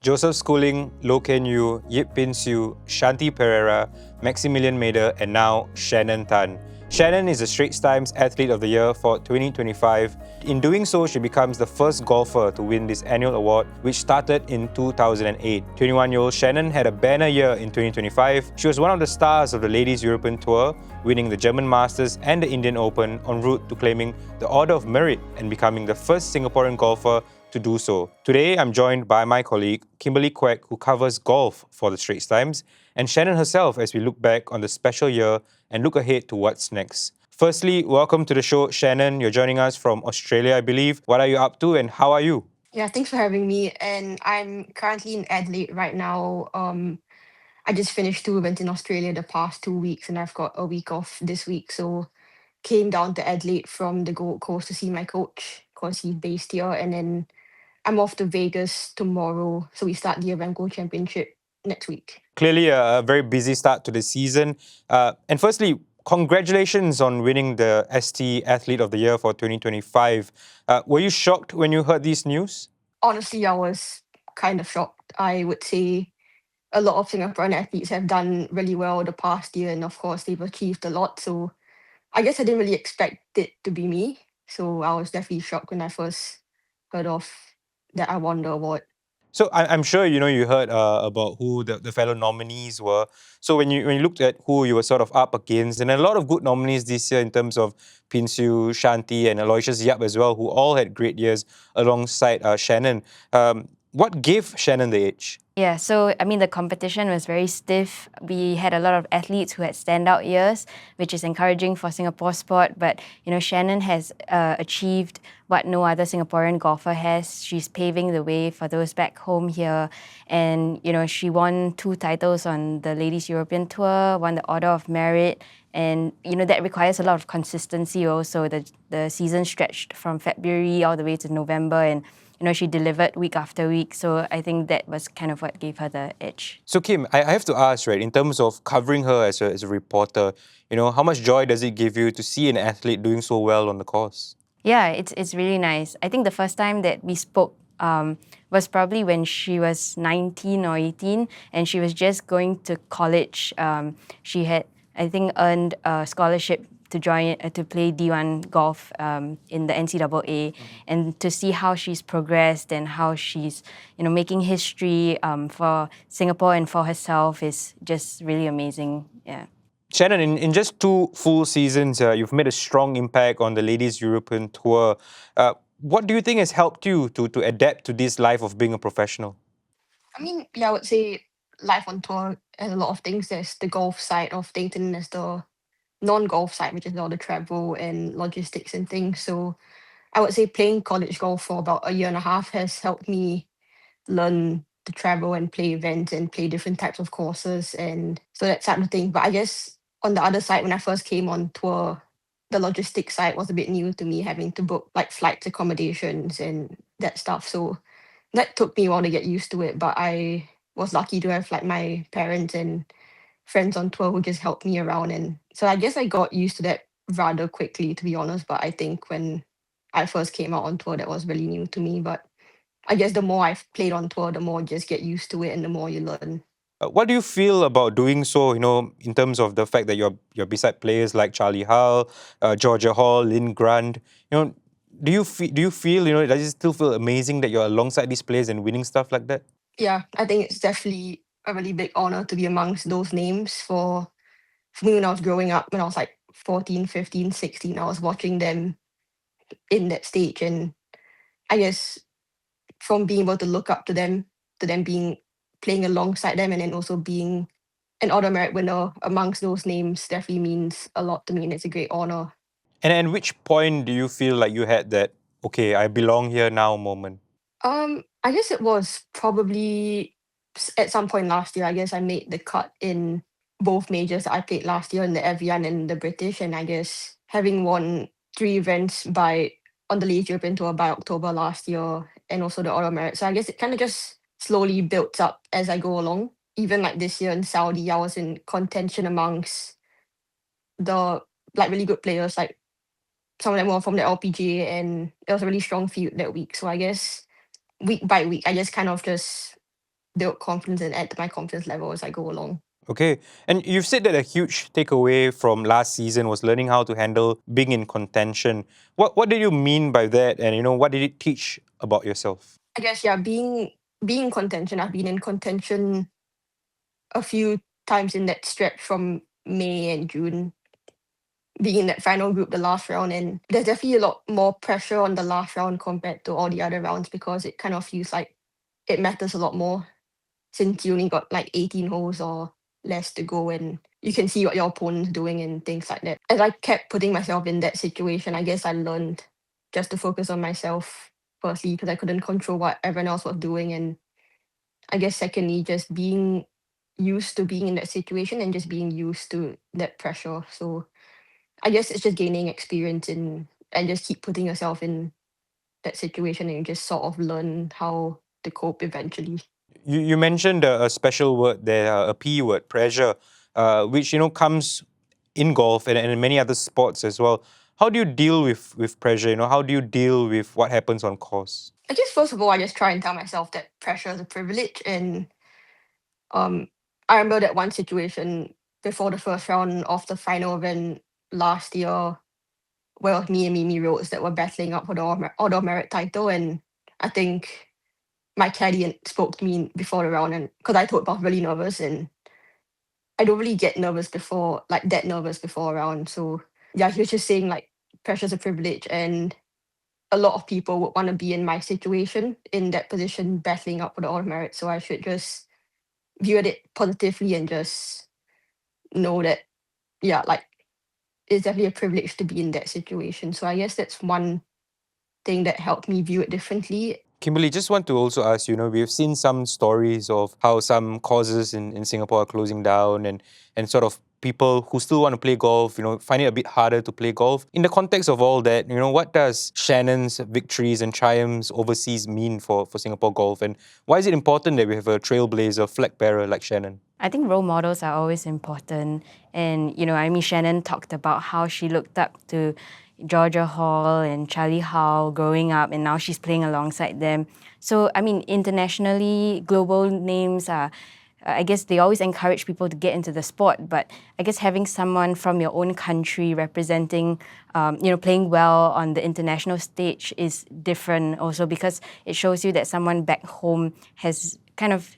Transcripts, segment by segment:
Joseph Schooling, Loh Ken Yew, Yip Pin Siu, Shanti Pereira, Maximilian Mader, and now Shannon Tan. Shannon is the Straits Times Athlete of the Year for 2025. In doing so, she becomes the first golfer to win this annual award, which started in 2008. 21-year-old Shannon had a banner year in 2025. She was one of the stars of the Ladies European Tour, winning the German Masters and the Indian Open en route to claiming the Order of Merit and becoming the first Singaporean golfer to do so. Today, I'm joined by my colleague, Kimberly Quek, who covers golf for the Straits Times, and Shannon herself as we look back on the special year and look ahead to what's next. Firstly, welcome to the show, Shannon. You're joining us from Australia, I believe. What are you up to and how are you? Yeah, thanks for having me. And I'm currently in Adelaide right now. I just finished 2 events in Australia the past 2 weeks, and I've got a week off this week. So came down to Adelaide from the Gold Coast to see my coach because he's based here. And then I'm off to Vegas tomorrow. So we start the Aramco Championship next week. Clearly, a very busy start to the season. And firstly, congratulations on winning the ST Athlete of the Year for 2025. Were you shocked when you heard these news? Honestly, I was kind of shocked. I would say a lot of Singaporean athletes have done really well the past year, and of course, they've achieved a lot. So I guess I didn't really expect it to be me. So I was definitely shocked when I first heard of that I won the award. So I'm sure you heard about who the fellow nominees were. So when you looked at who you were sort of up against, and a lot of good nominees this year in terms of Pinsu, Shanti, and Aloysius Yap as well, who all had great years alongside Shannon. What gave Shannon the edge? Yeah, so I mean, the competition was very stiff. We had a lot of athletes who had standout years, which is encouraging for Singapore sport. But Shannon has achieved what no other Singaporean golfer has. She's paving the way for those back home here, and she won 2 titles on the Ladies European Tour, won the Order of Merit, and that requires a lot of consistency. Also, the season stretched from February all the way to November, and she delivered week after week. So I think that was kind of what gave her the edge. So Kim, I have to ask, right, in terms of covering her as a reporter, how much joy does it give you to see an athlete doing so well on the course? Yeah, it's really nice. I think the first time that we spoke was probably when she was 19 or 18 and she was just going to college. She had, I think, earned a scholarship to join to play D1 golf in the NCAA, and to see how she's progressed and how she's making history for Singapore and for herself is just really amazing. Yeah. Shannon, in just 2 full seasons, you've made a strong impact on the Ladies European Tour. What do you think has helped you to adapt to this life of being a professional? I mean, yeah, I would say life on tour has a lot of things. There's the golf side of things, and there's the non-golf side, which is all the travel and logistics and things. So I would say playing college golf for about a year and a half has helped me learn to travel and play events and play different types of courses, and so that type of thing. But I guess on the other side, when I first came on tour, the logistics side was a bit new to me, having to book like flights, accommodations, and that stuff. So that took me a while to get used to it. But I was lucky to have like my parents and friends on tour who just helped me around, and so I guess I got used to that rather quickly, to be honest. But I think when I first came out on tour, that was really new to me. But I guess the more I've played on tour, the more you just get used to it and the more you learn. What do you feel about doing so, in terms of the fact that you're beside players like Charlie Hull, Georgia Hall, Lynn Grant? Do you feel, does it still feel amazing that you're alongside these players and winning stuff like that? Yeah, I think it's definitely a really big honor to be amongst those names. For me, when I was growing up, when I was like 14, 15, 16, I was watching them in that stage. And I guess from being able to look up to them being playing alongside them, and then also being an Order Merit winner amongst those names definitely means a lot to me, and it's a great honor. And which point do you feel like you had that, okay, I belong here now moment? I guess it was probably at some point last year. I guess I made the cut in both majors that I played last year, in the Evian and the British. And I guess having won 3 events by on the Ladies European Tour by October last year, and also the Order Merit. So I guess it kind of just slowly built up as I go along. Even like this year in Saudi, I was in contention amongst the like really good players, like some of them were from the LPGA, and it was a really strong field that week. So I guess week by week, I just kind of just build confidence and add to my confidence level as I go along. Okay. And you've said that a huge takeaway from last season was learning how to handle being in contention. What did you mean by that? And what did it teach about yourself? I guess being in contention. I've been in contention a few times in that stretch from May and June, being in that final group, the last round, and there's definitely a lot more pressure on the last round compared to all the other rounds because it kind of feels like it matters a lot more since you only got like 18 holes or less to go and you can see what your opponent's doing and things like that. As I kept putting myself in that situation, I guess I learned just to focus on myself firstly because I couldn't control what everyone else was doing, and I guess secondly just being used to being in that situation and just being used to that pressure. So I guess it's just gaining experience in and just keep putting yourself in that situation and you just sort of learn how to cope eventually. You mentioned a special word there, a P word, pressure, which comes in golf and in many other sports as well. How do you deal with pressure? How do you deal with what happens on course? I guess first of all, I just try and tell myself that pressure is a privilege. And um, I remember that one situation before the first round of the final event last year, where it was me and Mimi Rhodes that were battling up for the Order of Merit title. And I think my caddy spoke to me before the round, and because I told I was really nervous, and I don't really get nervous before, like that nervous before a round. So yeah, he was just saying like pressure's a privilege, and a lot of people would want to be in my situation, in that position, battling up for the Order of Merit. So I should just view it positively and just know that, yeah, like it's definitely a privilege to be in that situation. So I guess that's one thing that helped me view it differently. Kimberly, just want to also ask, we've seen some stories of how some causes in Singapore are closing down and sort of people who still want to play golf, find it a bit harder to play golf. In the context of all that, what does Shannon's victories and triumphs overseas mean for Singapore golf? And why is it important that we have a trailblazer, flag bearer like Shannon? I think role models are always important. And, Shannon talked about how she looked up to Georgia Hall and Charlie Howe growing up, and now she's playing alongside them. So, internationally, global names are, I guess they always encourage people to get into the sport, but I guess having someone from your own country representing, playing well on the international stage is different also because it shows you that someone back home has kind of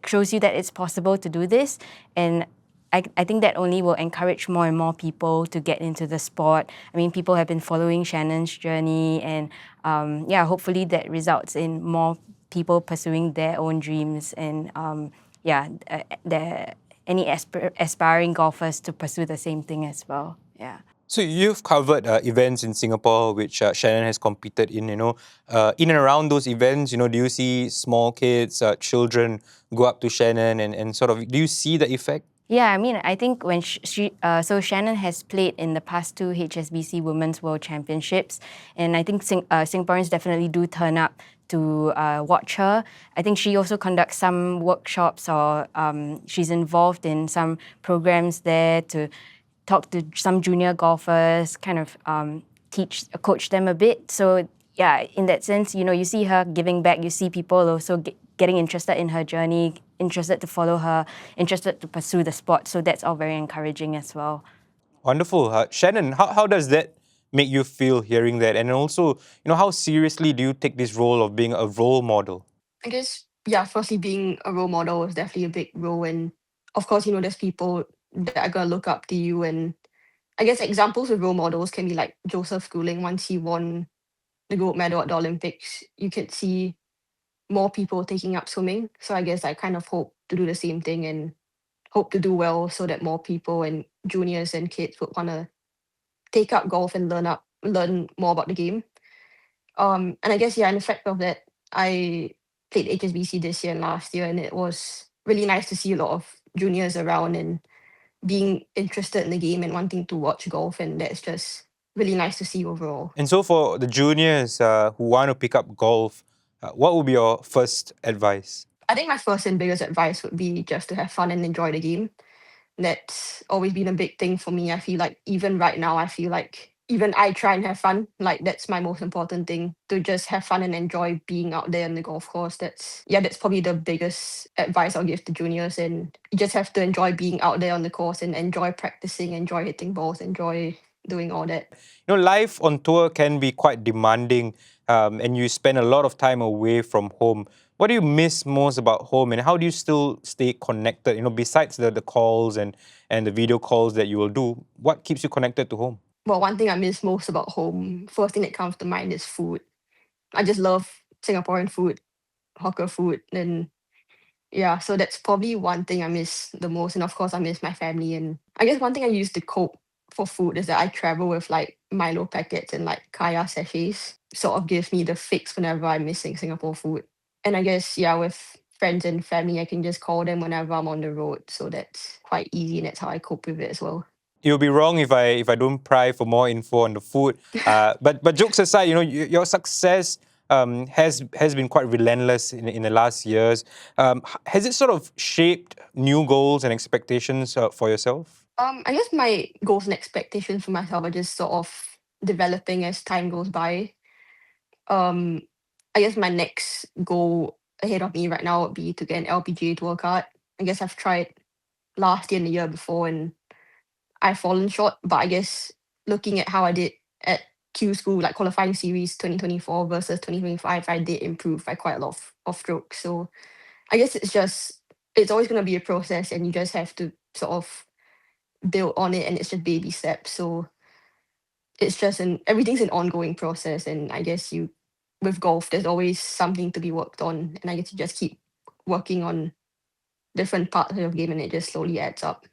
shows you that it's possible to do this. And I think that only will encourage more and more people to get into the sport. People have been following Shannon's journey, and hopefully that results in more people pursuing their own dreams and any aspiring golfers to pursue the same thing as well. Yeah. So you've covered events in Singapore which Shannon has competed in. In and around those events, do you see small kids, children go up to Shannon and sort of, do you see the effect? Yeah, I think when so Shannon has played in the past two HSBC Women's World Championships, and I think Singaporeans definitely do turn up to watch her. I think she also conducts some workshops or she's involved in some programs there to talk to some junior golfers, kind of coach them a bit. So yeah, in that sense, you see her giving back. You see people also getting interested in her journey, interested to follow her, interested to pursue the sport. So that's all very encouraging as well. Wonderful. Shannon, how does that make you feel hearing that? And also, how seriously do you take this role of being a role model? I guess, yeah, firstly, being a role model is definitely a big role. And of course, there's people that are going to look up to you. And I guess examples of role models can be like Joseph Schooling. Once he won the gold medal at the Olympics, you could see more people taking up swimming. So I guess I kind of hope to do the same thing and hope to do well so that more people and juniors and kids would want to take up golf and learn more about the game. And I guess, yeah, in effect of that, I played HSBC this year and last year, and it was really nice to see a lot of juniors around and being interested in the game and wanting to watch golf, and that's just really nice to see overall. And so for the juniors who want to pick up golf, what would be your first advice? I think my first and biggest advice would be just to have fun and enjoy the game. That's always been a big thing for me. I feel like even right now, I feel like even I try and have fun. Like that's my most important thing, to just have fun and enjoy being out there on the golf course. That's probably the biggest advice I'll give to juniors. And you just have to enjoy being out there on the course and enjoy practicing, enjoy hitting balls, enjoy doing all that. Life on tour can be quite demanding, and you spend a lot of time away from home. What do you miss most about home, and how do you still stay connected? Besides the calls and the video calls that you will do, what keeps you connected to home? Well, one thing I miss most about home, first thing that comes to mind is food. I just love Singaporean food, hawker food, and yeah, so that's probably one thing I miss the most. And of course, I miss my family. And I guess one thing I use to cope for food is that I travel with like Milo packets and like kaya sachets. Sort of gives me the fix whenever I'm missing Singapore food. And I guess, yeah, with friends and family, I can just call them whenever I'm on the road. So that's quite easy, and that's how I cope with it as well. It would be wrong if I don't pry for more info on the food. But jokes aside, your success has been quite relentless in the last years. Has it sort of shaped new goals and expectations for yourself? I guess my goals and expectations for myself are just sort of developing as time goes by. Um, I guess my next goal ahead of me right now would be to get an LPGA tour card. I guess I've tried last year and the year before, and I've fallen short. But I guess looking at how I did at Q School, like qualifying series 2024 versus 2025, I did improve by quite a lot of strokes. So I guess it's always going to be a process, and you just have to sort of build on it, and it's just baby steps. So it's just everything's an ongoing process. And I guess with golf, there's always something to be worked on, and I get to just keep working on different parts of your game, and it just slowly adds up.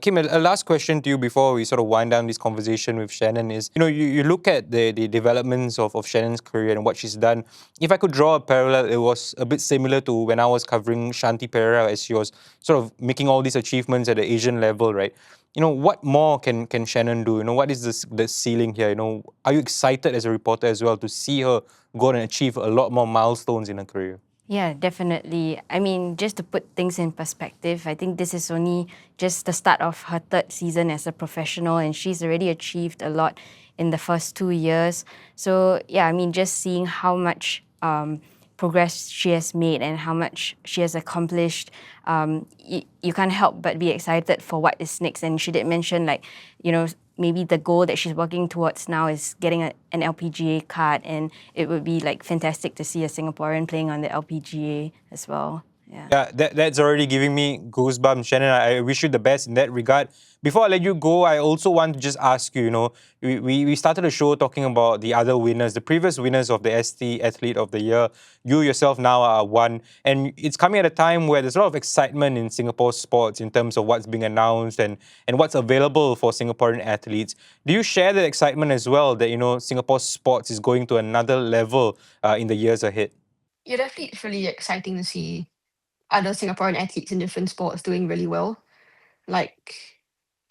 Kim, a last question to you before we sort of wind down this conversation with Shannon is, you look at the developments of Shannon's career and what she's done. If I could draw a parallel, it was a bit similar to when I was covering Shanti Pereira as she was sort of making all these achievements at the Asian level, right? What more can Shannon do? What is the ceiling here? Are you excited as a reporter as well to see her go and achieve a lot more milestones in her career? Yeah, definitely. I mean, just to put things in perspective, I think this is only just the start of her third season as a professional, and she's already achieved a lot in the first 2 years. So yeah, I mean, just seeing how much progress she has made and how much she has accomplished, you can't help but be excited for what is next. And she did mention, like, maybe the goal that she's working towards now is getting an LPGA card, and it would be like fantastic to see a Singaporean playing on the LPGA as well. Yeah, that's already giving me goosebumps, Shannon. I wish you the best in that regard. Before I let you go, I also want to just ask you, we started the show talking about the other winners, the previous winners of the ST Athlete of the Year. You yourself now are one. And it's coming at a time where there's a lot of excitement in Singapore sports in terms of what's being announced and what's available for Singaporean athletes. Do you share that excitement as well that, Singapore sports is going to another level in the years ahead? Yeah, definitely, it's really exciting to see other Singaporean athletes in different sports doing really well. Like,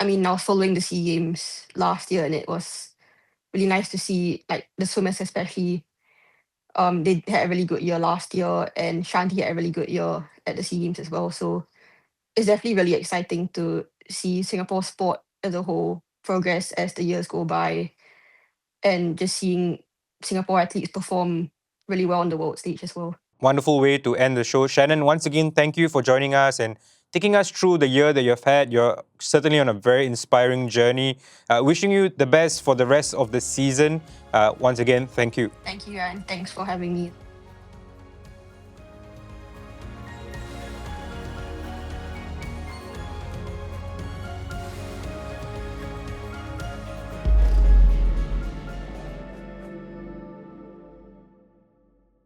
I mean, I was following the SEA Games last year, and it was really nice to see like the swimmers, especially. They had a really good year last year, and Shanti had a really good year at the SEA Games as well. So it's definitely really exciting to see Singapore sport as a whole progress as the years go by, and just seeing Singapore athletes perform really well on the world stage as well. Wonderful way to end the show. Shannon, once again, thank you for joining us and taking us through the year that you've had. You're certainly on a very inspiring journey. Wishing you the best for the rest of the season. Once again, thank you. Thank you, and thanks for having me.